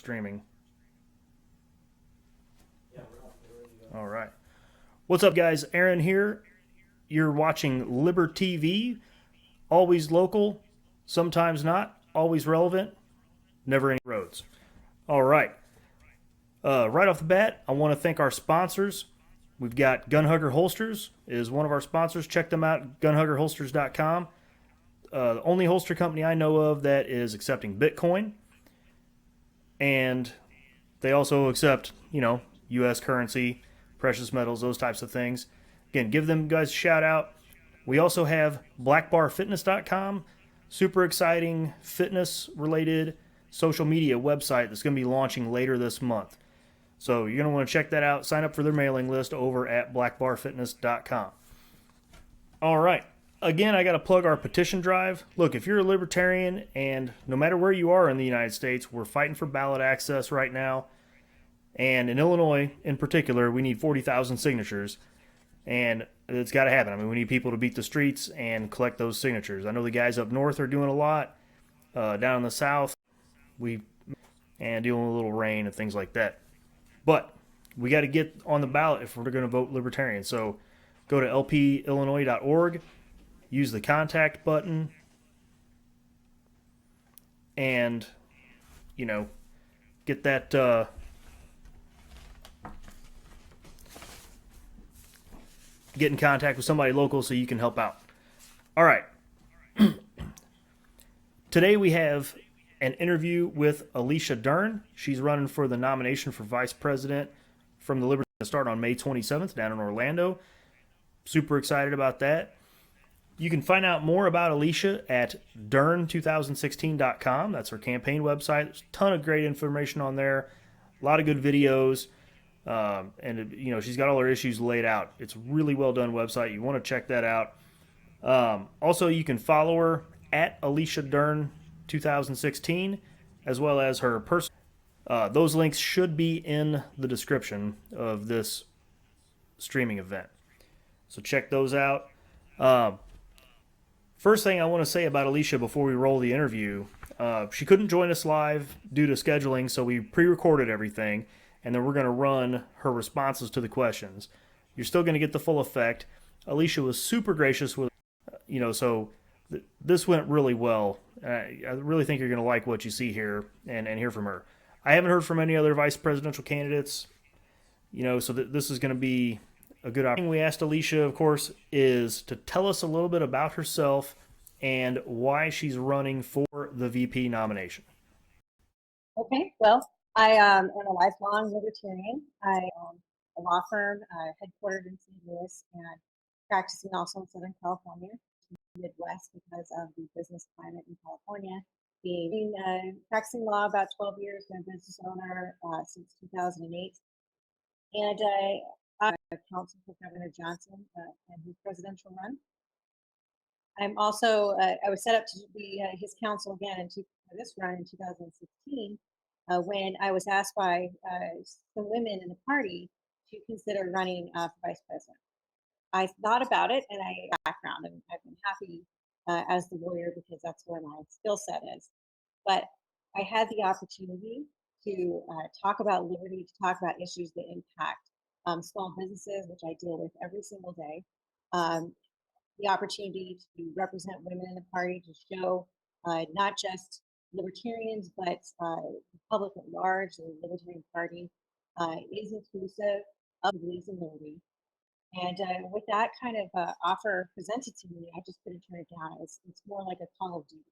Streaming. All right. What's up, guys? Aaron here. You're watching LiberTV. Always local, sometimes not, always relevant, never any roads. All right. Right off the bat, I want to thank our sponsors. We've got Gunhugger Holsters is one of our sponsors. Check them out, gunhuggerholsters.com. The only holster company I know of that is accepting Bitcoin. And they also accept, U.S. currency, precious metals, those types of things. Again, give them guys a shout out. We also have blackbarfitness.com, super exciting fitness related social media website that's going to be launching later this month. So you're going to want to check that out. Sign up for their mailing list over at blackbarfitness.com. All right. Again, I got to plug our petition drive. Look, if you're a libertarian and no matter where you are in the United States, we're fighting for ballot access right now. And in Illinois, in particular, we need 40,000 signatures. And it's got to happen. I mean, we need people to beat the streets and collect those signatures. I know the guys up north are doing a lot. Down in the south, and dealing with a little rain and things like that. But we got to get on the ballot if we're going to vote Libertarian. So go to lpillinois.org, use the contact button, and, get that... get in contact with somebody local so you can help out. All right. Today we have an interview with Alicia Dearn. She's running for the nomination for vice president from the Libertarian to start on May 27th down in Orlando. Super excited about that. You can find out more about Alicia at Dearn2016.com. That's her campaign website. There's a ton of great information on there. A lot of good videos. She's got all her issues laid out. It's a really well done website. You want to check that out. Also, you can follow her at Alicia Dearn 2016, as well as her personal. Those links should be in the description of this streaming event. So check those out. First thing I want to say about Alicia before we roll the interview, she couldn't join us live due to scheduling, so we pre-recorded everything. And then we're going to run her responses to the questions. You're still going to get the full effect. Alicia was super gracious with, this went really well. I really think you're going to like what you see here and hear from her. I haven't heard from any other vice presidential candidates, so this is going to be a good opportunity. We asked Alicia, of course, is to tell us a little bit about herself and why she's running for the VP nomination. Okay, well, I am a lifelong libertarian. I own a law firm headquartered in St. Louis and practicing also in Southern California, Midwest, because of the business climate in California. Being practicing law about 12 years, been a business owner since 2008. And I'm a counsel for Governor Johnson and his presidential run. I'm also, I was set up to be his counsel again for this run in 2016. When I was asked by some women in the party to consider running for vice president. I thought about it and I background, and I've been happy as the lawyer because that's where my skill set is. But I had the opportunity to talk about liberty, to talk about issues that impact small businesses, which I deal with every single day. The opportunity to represent women in the party, to show not just libertarians, but the public at large, the Libertarian Party is inclusive of beliefs in liberty. And with that kind of offer presented to me, I just couldn't turn it down. It's more like a call of duty.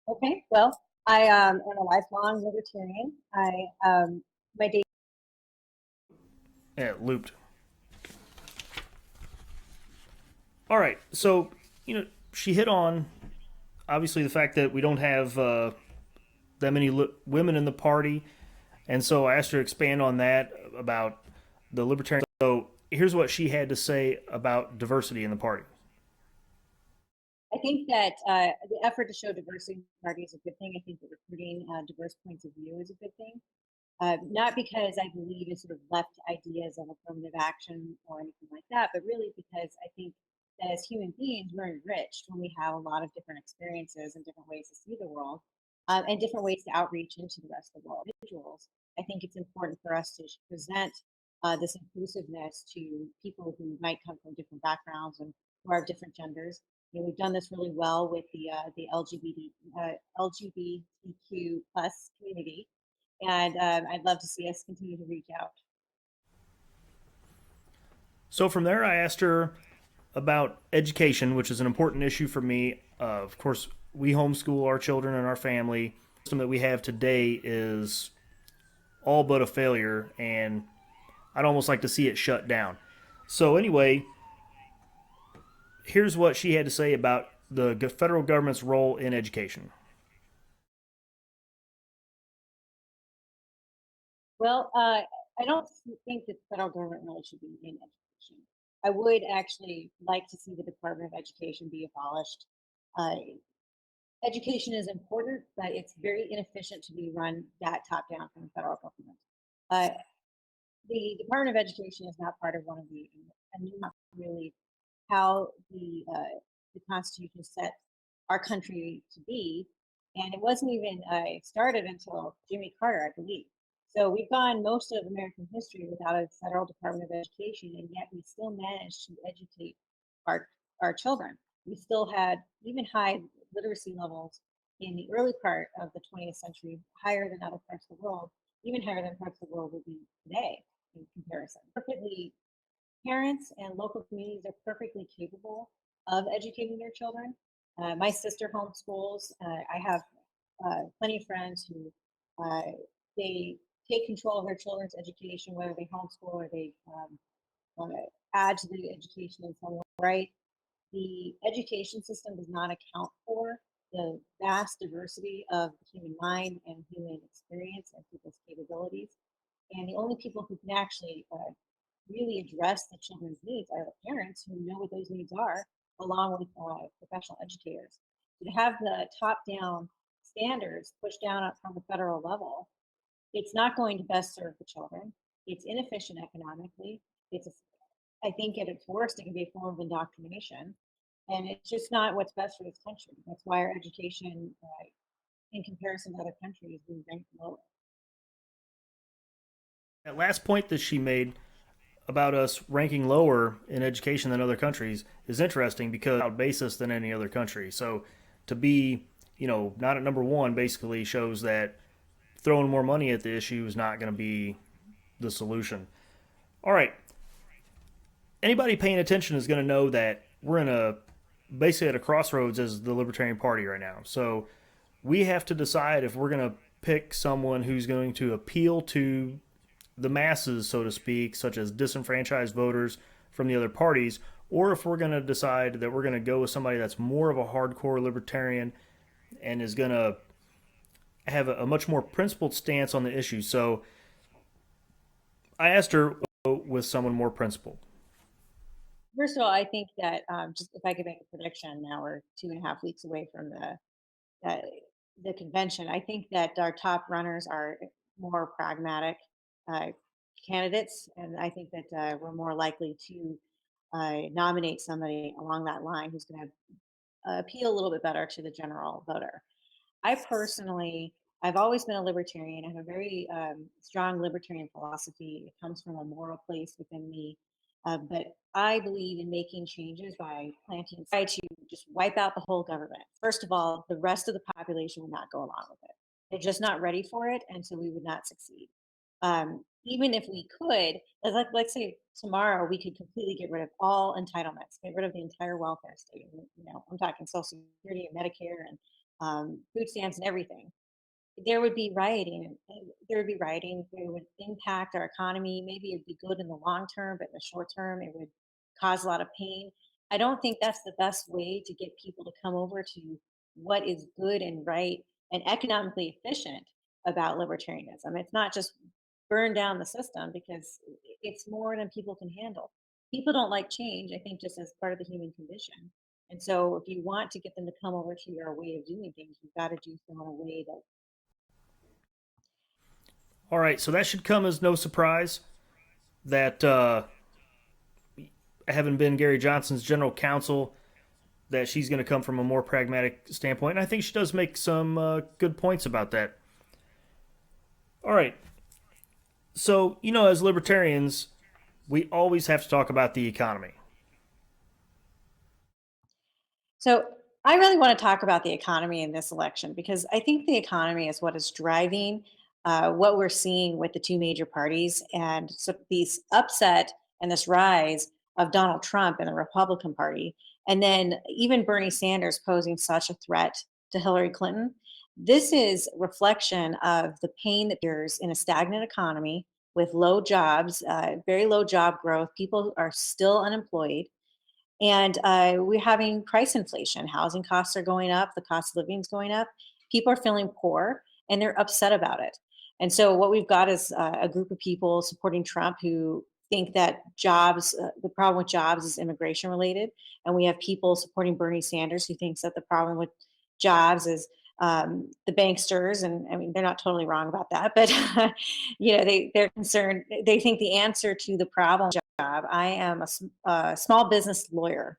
Okay, well, I am a lifelong libertarian. My day. Yeah, it looped. All right, so she hit on obviously the fact that we don't have that many women in the party, and so I asked her to expand on that about the libertarian. So here's what she had to say about diversity in the party. I think that the effort to show diversity in the party is a good thing. I think that recruiting diverse points of view is a good thing. Not because I believe in sort of left ideas of affirmative action or anything like that, but really because I think that as human beings, we're enriched when we have a lot of different experiences and different ways to see the world. and different ways to outreach into the rest of the world. Individuals, I think it's important for us to present this inclusiveness to people who might come from different backgrounds and who are different genders. You know, we've done this really well with the LGBTQ plus community, and I'd love to see us continue to reach out. So from there, I asked her about education, which is an important issue for me. Of course, we homeschool our children and our family. The system that we have today is all but a failure, and I'd almost like to see it shut down. So, anyway, here's what she had to say about the federal government's role in education. Well, I don't think that the federal government really should be in education. I would actually like to see the Department of Education be abolished. Uh, Education is important, but it's very inefficient to be run that top down from the federal government. Uh, the Department of Education is not part of one of the, and not really how the Constitution set our country to be, and it wasn't even started until Jimmy Carter, I believe. So we've gone most of American history without a federal Department of Education, and yet we still managed to educate our our children. We still had even high literacy levels in the early part of the 20th century, higher than other parts of the world, even higher than parts of the world would be today in comparison. Perfectly, parents and local communities are perfectly capable of educating their children. My sister homeschools. I have plenty of friends who they take control of their children's education, whether they homeschool or they add to the education in some way. Right? The education system does not account for the vast diversity of the human mind and human experience and people's capabilities. And the only people who can actually really address the children's needs are the parents who know what those needs are, along with professional educators. So to have the top-down standards pushed down from the federal level, it's not going to best serve the children. It's inefficient economically. It's, I think, at its worst, it can be a form of indoctrination, and it's just not what's best for this country. That's why our education, in comparison to other countries, is ranked lower. That last point that she made about us ranking lower in education than other countries is interesting because on basis than any other country. So to be, not at number one basically shows that throwing more money at the issue is not going to be the solution. All right. Anybody paying attention is going to know that we're in a basically at a crossroads as the Libertarian Party right now. So we have to decide if we're going to pick someone who's going to appeal to the masses, so to speak, such as disenfranchised voters from the other parties, or if we're going to decide that we're going to go with somebody that's more of a hardcore libertarian and is going to have a much more principled stance on the issue. So I asked her with someone more principled. First of all, I think that just if I could make a prediction, now we're 2.5 weeks away from uh, the convention. I think that our top runners are more pragmatic uh, candidates, and I think that we're more likely to nominate somebody along that line who's going to appeal a little bit better to the general voter. I personally, I've always been a libertarian. I have a very strong libertarian philosophy. It comes from a moral place within me. But I believe in making changes by planting, try to just wipe out the whole government. First of all, the rest of the population will not go along with it. They're just not ready for it, and so we would not succeed. Even if we could, let's say tomorrow we could completely get rid of all entitlements, get rid of the entire welfare state. I'm talking Social Security and Medicare and food stamps and everything. There would be rioting. There would be rioting. It would impact our economy. Maybe it'd be good in the long term, but in the short term, it would cause a lot of pain. I don't think that's the best way to get people to come over to what is good and right and economically efficient about libertarianism. It's not just burn down the system because it's more than people can handle. People don't like change, I think, just as part of the human condition. And so if you want to get them to come over to your way of doing things, you've got to do so in a way that. All right, so that should come as no surprise that having been Gary Johnson's general counsel, that she's going to come from a more pragmatic standpoint. And I think she does make some good points about that. All right. So, as libertarians, we always have to talk about the economy. So I really want to talk about the economy in this election because I think the economy is what is driving what we're seeing with the two major parties and so these upset and this rise of Donald Trump and the Republican Party, and then even Bernie Sanders posing such a threat to Hillary Clinton. This is reflection of the pain that there's in a stagnant economy with low jobs, very low job growth. People are still unemployed, and we're having price inflation. Housing costs are going up, the cost of living is going up. People are feeling poor and they're upset about it. And so, what we've got is a group of people supporting Trump who think that the problem with jobs is immigration related. And we have people supporting Bernie Sanders who thinks that the problem with jobs is the banksters. And I mean, they're not totally wrong about that, but they're concerned. They think the answer to the problem job. I am a small business lawyer.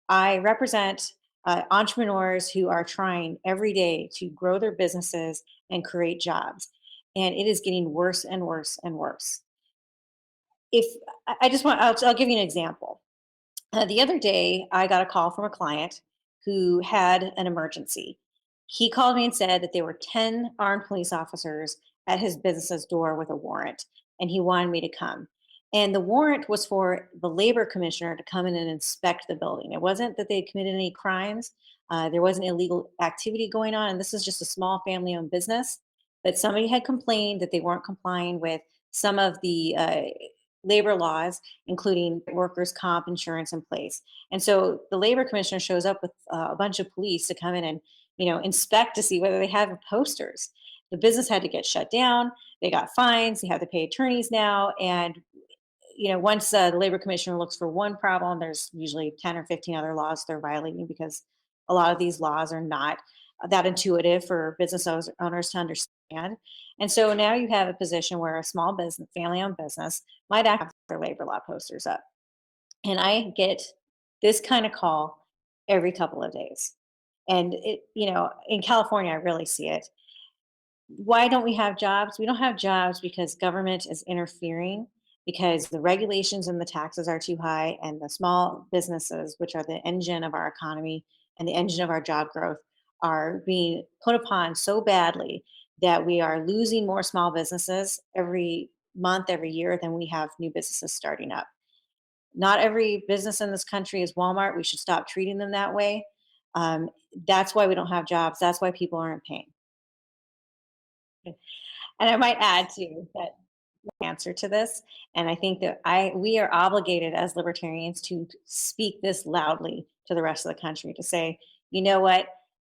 I represent entrepreneurs who are trying every day to grow their businesses and create jobs. And it is getting worse and worse and worse. If I just want, I'll give you an example. The other day, I got a call from a client who had an emergency. He called me and said that there were 10 armed police officers at his business's door with a warrant, and he wanted me to come. And the warrant was for the labor commissioner to come in and inspect the building. It wasn't that they had committed any crimes, there wasn't illegal activity going on, and this is just a small family owned business. But somebody had complained that they weren't complying with some of the labor laws, including workers' comp insurance in place. And so the labor commissioner shows up with a bunch of police to come in and inspect to see whether they have posters. The business had to get shut down. They got fines. They have to pay attorneys now. And once the labor commissioner looks for one problem, there's usually 10 or 15 other laws they're violating because a lot of these laws are not that intuitive for business owners to understand. And so now you have a position where a small business, family owned business, might have their labor law posters up. And I get this kind of call every couple of days. And in California, I really see it. Why don't we have jobs? We don't have jobs because government is interfering, because the regulations and the taxes are too high, and the small businesses, which are the engine of our economy and the engine of our job growth, are being put upon so badly that we are losing more small businesses every month, every year than we have new businesses starting up. Not every business in this country is Walmart. We should stop treating them that way. Um, that's why we don't have jobs. That's why people are in pain. And I might add too that answer to this, and I think that we are obligated as libertarians to speak this loudly to the rest of the country to say, you know what,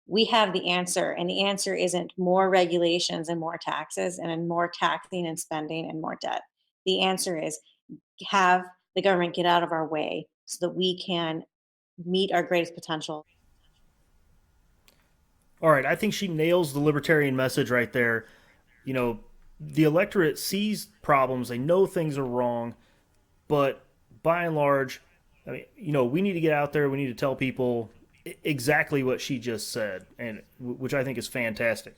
we have the answer, and the answer isn't more regulations and more taxes and more taxing and spending and more debt. The answer is have the government get out of our way so that we can meet our greatest potential. All right, I think she nails the libertarian message right there. You know, the electorate sees problems, they know things are wrong, but by and large, I mean, we need to get out there. We need to tell people exactly what she just said, and which I think is fantastic.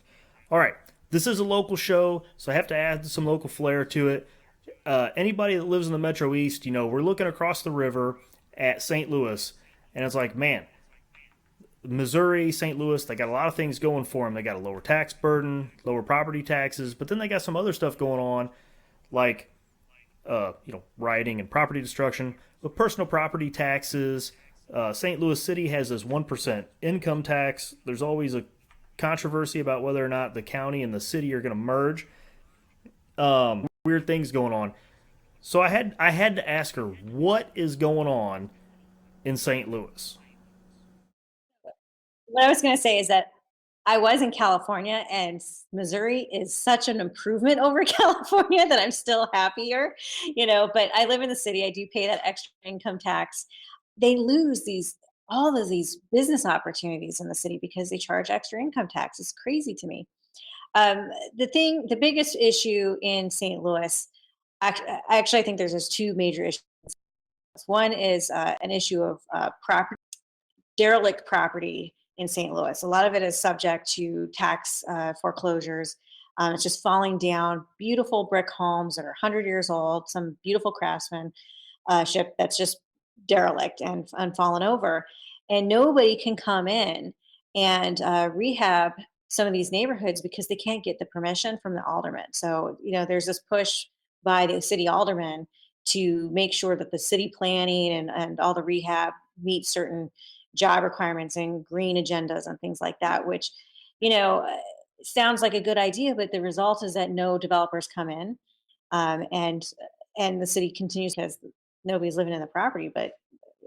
All right, this is a local show, so I have to add some local flair to it. Anybody that lives in the Metro East, we're looking across the river at St. Louis, and it's like, man, Missouri, St. Louis, they got a lot of things going for them. They got a lower tax burden, lower property taxes, but then they got some other stuff going on, like rioting and property destruction. With personal property taxes, St. Louis City has this 1% income tax. There's always a controversy about whether or not the county and the city are going to merge. Weird things going on. So I had to ask her what is going on in St. Louis. What I was going to say is that I was in California, and Missouri is such an improvement over California that I'm still happier, but I live in the city. I do pay that extra income tax. They lose all of these business opportunities in the city because they charge extra income tax. It's crazy to me. The biggest issue in St. Louis, actually, I think there's two major issues. One is an issue of property. derelict property in St. Louis. A lot of it is subject to tax foreclosures. It's just falling down. Beautiful brick homes that are 100 years old, some beautiful craftsmanship that's just derelict and fallen over. And nobody can come in and rehab some of these neighborhoods because they can't get the permission from the alderman. So, there's this push by the city alderman to make sure that the city planning and all the rehab meet certain job requirements and green agendas and things like that, which, you know, uh, sounds like a good idea, but the result is that no developers come in, and the city continues because nobody's living in the property. But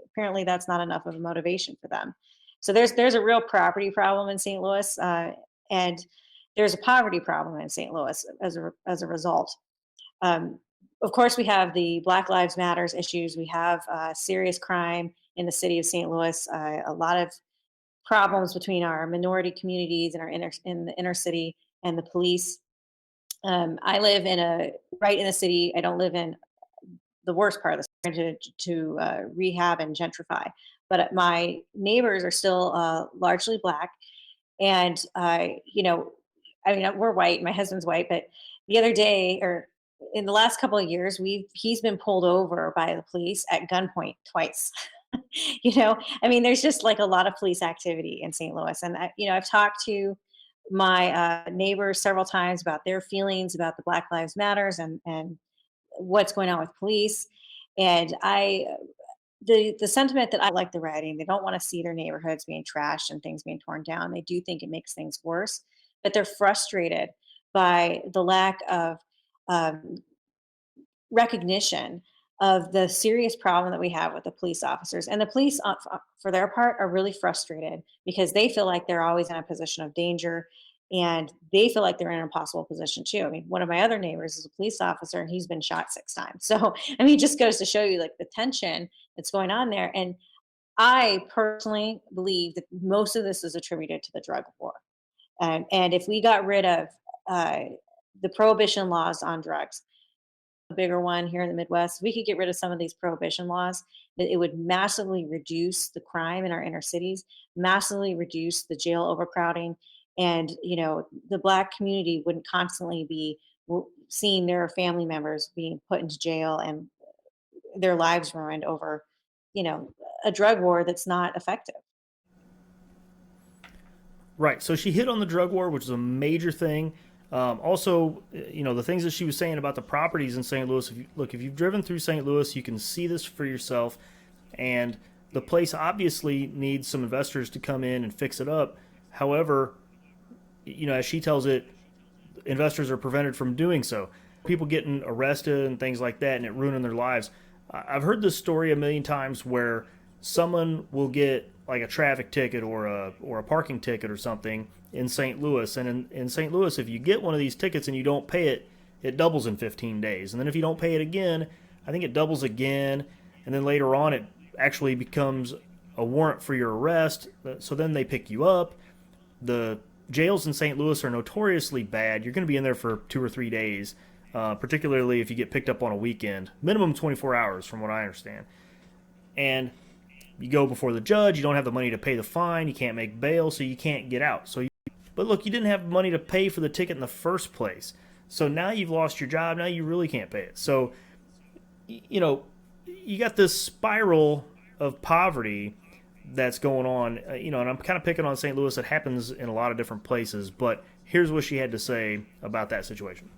apparently, that's not enough of a motivation for them. So there's a real property problem in St. Louis, and there's a poverty problem in St. Louis as a result. Um, of course, we have the Black Lives Matters issues. We have serious crime in the city of St. Louis. A lot of problems between our minority communities and in the inner city and the police. I live right in the city. I don't live in the worst part of the city to rehab and gentrify. But my neighbors are still largely black, and I mean, we're white. My husband's white, but the other day, or in the last couple of years, he's been pulled over by the police at gunpoint twice. I mean, there's just like a lot of police activity in St. Louis, and I've talked to my neighbors several times about their feelings about the Black Lives Matters and what's going on with police, and the sentiment that I like the rioting. They don't want to see their neighborhoods being trashed and things being torn down. They do think it makes things worse, but they're frustrated by the lack of um, recognition of the serious problem that we have with the police officers. And the police, for their part, are really frustrated because they feel like they're always in a position of danger, and they feel like they're in an impossible position too. I mean, one of my other neighbors is a police officer and he's been shot 6 times. So, I mean, it just goes to show you like the tension that's going on there. And I personally believe that most of this is attributed to the drug war. And if we got rid of uh, the prohibition laws on drugs, a bigger one here in the Midwest, we could get rid of some of these prohibition laws, that it would massively reduce the crime in our inner cities, massively reduce the jail overcrowding, and the black community wouldn't constantly be seeing their family members being put into jail and their lives ruined over, you know, a drug war that's not effective. Right. So she hit on the drug war, which is a major thing. Also, the things that she was saying about the properties in St. Louis. If you've driven through St. Louis, you can see this for yourself. And the place obviously needs some investors to come in and fix it up. However, as she tells it, investors are prevented from doing so. People getting arrested and things like that, and it ruining their lives. I've heard this story a million times where someone will get like a traffic ticket or a parking ticket or something in St. Louis, and in St. Louis, if you get one of these tickets and you don't pay it, it doubles in 15 days, and then if you don't pay it again, I think it doubles again, and then later on it actually becomes a warrant for your arrest. So then they pick you up. The jails in St. Louis are notoriously bad. You're going to be in there for 2 or 3 days, particularly if you get picked up on a weekend. Minimum 24 hours, from what I understand. And you go before the judge. You don't have the money to pay the fine. You can't make bail, so you can't get out. But look, you didn't have money to pay for the ticket in the first place. So now you've lost your job. Now you really can't pay it. So, you got this spiral of poverty that's going on, and I'm kind of picking on St. Louis. It happens in a lot of different places, but here's what she had to say about that situation.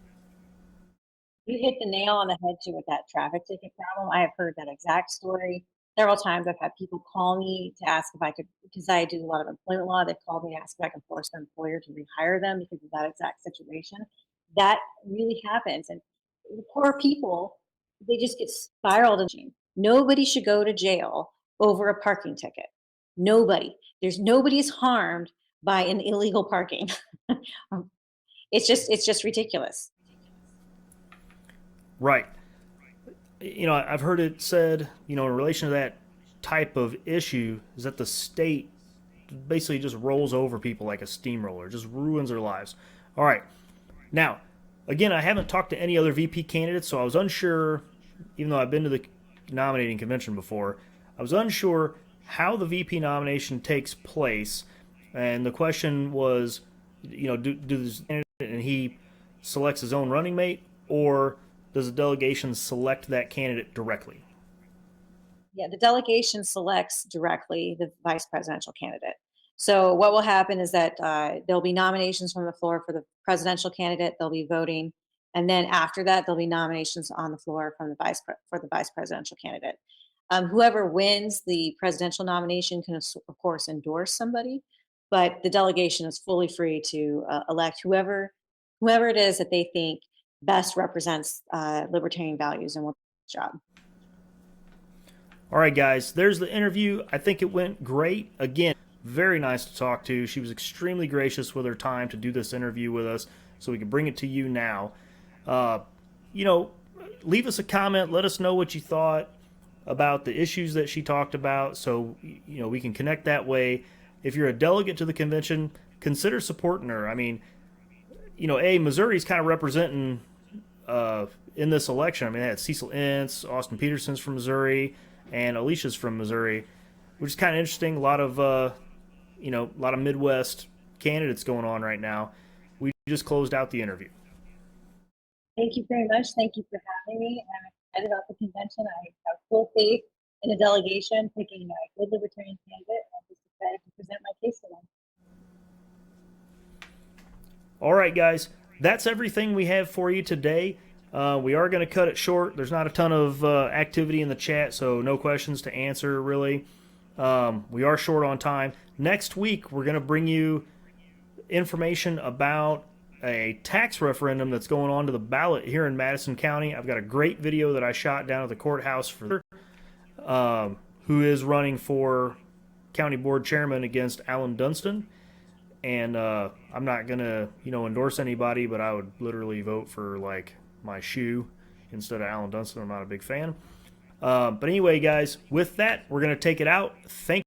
You hit the nail on the head too with that traffic ticket problem. I have heard that exact story several times. I've had people call me to ask if I could, because I do a lot of employment law. They've called me to ask if I can force their employer to rehire them because of that exact situation. That really happens. And the poor people, they just get spiraled. Nobody should go to jail over a parking ticket. Nobody. Nobody's harmed by an illegal parking. It's just ridiculous. Right. I've heard it said, in relation to that type of issue, is that the state basically just rolls over people like a steamroller, just ruins their lives. All right. Now, again, I haven't talked to any other VP candidates, so I was unsure, even though I've been to the nominating convention before, I was unsure how the VP nomination takes place. And the question was, does and he selects his own running mate, or does the delegation select that candidate directly? Yeah, the delegation selects directly the vice presidential candidate. So what will happen is that there'll be nominations from the floor for the presidential candidate. They'll be voting, and then after that, there'll be nominations on the floor from the for the vice presidential candidate. Whoever wins the presidential nomination can, of course, endorse somebody, but the delegation is fully free to elect whoever it is that they think best represents libertarian values and will do the job. All right, guys, there's the interview. I think it went great. Again, very nice to talk to. She was extremely gracious with her time to do this interview with us, so we can bring it to you now. Uh, you know, leave us a comment. Let us know what you thought about the issues that she talked about, so we can connect that way. If you're a delegate to the convention, consider supporting her. I mean, Missouri's kind of representing in this election. I mean, they had Cecil Ince, Austin Peterson's from Missouri, and Alicia's from Missouri, which is kind of interesting. A lot of Midwest candidates going on right now. We just closed out the interview. Thank you very much. Thank you for having me. I'm excited about the convention. I have full faith in the delegation picking a good libertarian candidate. I'm just excited to present my case to them. All right, guys, that's everything we have for you today. We are going to cut it short. There's not a ton of activity in the chat, so no questions to answer, really. We are short on time. Next week, we're going to bring you information about a tax referendum that's going on to the ballot here in Madison County. I've got a great video that I shot down at the courthouse for who is running for county board chairman against Alan Dunstan. And I'm not going to, endorse anybody, but I would literally vote for, my shoe instead of Alan Dunstan. I'm not a big fan. But anyway, guys, with that, we're going to take it out. Thank